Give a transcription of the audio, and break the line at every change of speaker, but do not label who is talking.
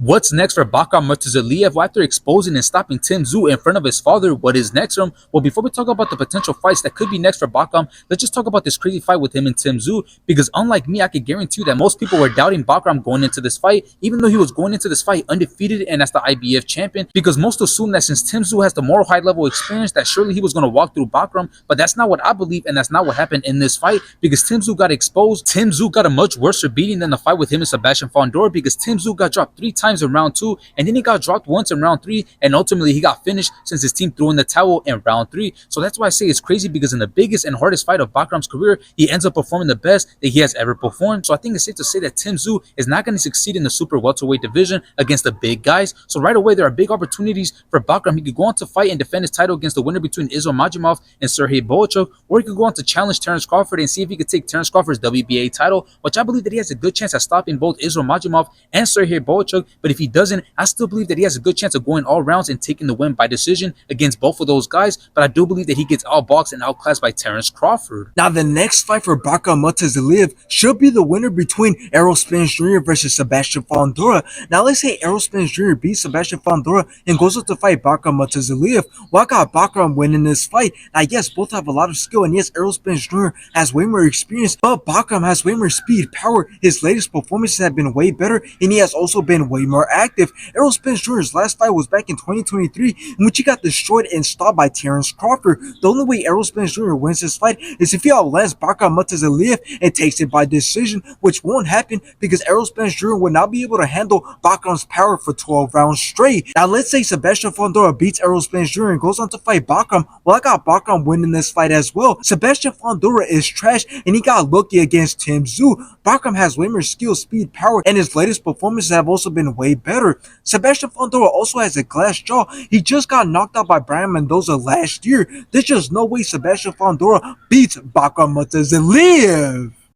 What's next for Bakhram Murtazaliev? Well, after exposing and stopping Tim Tszyu in front of his father, what is next for him? Well, before we talk about the potential fights that could be next for Bakhram, let's just talk about this crazy fight with him and Tim Tszyu. Because unlike me, I can guarantee you that most people were doubting Bakhram going into this fight, even though he was going into this fight undefeated and as the IBF champion. Because most assume that since Tim Tszyu has the more high-level experience, that surely he was going to walk through Bakhram. But that's not what I believe, and that's not what happened in this fight. Because Tim Tszyu got exposed. Tim Tszyu got a much worse beating than the fight with him and Sebastian Fondora. Because Tim Tszyu got dropped 3 times in round 2. And then he got dropped once in round 3, and ultimately he got finished since his team threw in the towel in round 3. So that's why I say it's crazy, because in the biggest and hardest fight of Bakhram's career, he ends up performing the best that he has ever performed. So I think it's safe to say that Tim Tszyu is not going to succeed in the super welterweight division against the big guys. So right away, there are big opportunities for Bakhram. He could go on to fight and defend his title against the winner between Islam Makhachev and Sergey Bohachuk, or he could go on to challenge Terence Crawford and see if he could take Terence Crawford's WBA title, which I believe that he has a good chance at stopping both Islam Makhachev and Sergey Bohachuk. But if he doesn't, I still believe that he has a good chance of going all rounds and taking the win by decision against both of those guys. But I do believe that he gets outboxed and outclassed by Terence Crawford.
Now, the next fight for Bakhram Murtazaliev should be the winner between Errol Spence Jr. versus Sebastian Fondora. Now, let's say Errol Spence Jr. beats Sebastian Fondora and goes up to fight Bakhram Murtazaliev. Well, I got Bakhram winning this fight. Now, yes, both have a lot of skill, and yes, Errol Spence Jr. has way more experience, but Bakhram has way more speed, power. His latest performances have been way better, and he has also been way more active. Errol Spence Jr.'s last fight was back in 2023, in which he got destroyed and stopped by Terence Crawford. The only way Errol Spence Jr. wins this fight is if he outlands Bakhram Murtazaliev and takes it by decision, which won't happen because Errol Spence Jr. will not be able to handle Bakhram's power for 12 rounds straight. Now, let's say Sebastian Fondora beats Errol Spence Jr. and goes on to fight Bakhram. Well, I got Bakhram winning this fight as well. Sebastian Fondora is trash, and he got lucky against Tim Tszyu. Bakhram has way more skill, speed, power, and his latest performances have also been way better. Sebastian Fondora also has a glass jaw. He just got knocked out by Brian Mendoza last year. There's just no way Sebastian Fondora beats Bakhram Murtazaliev.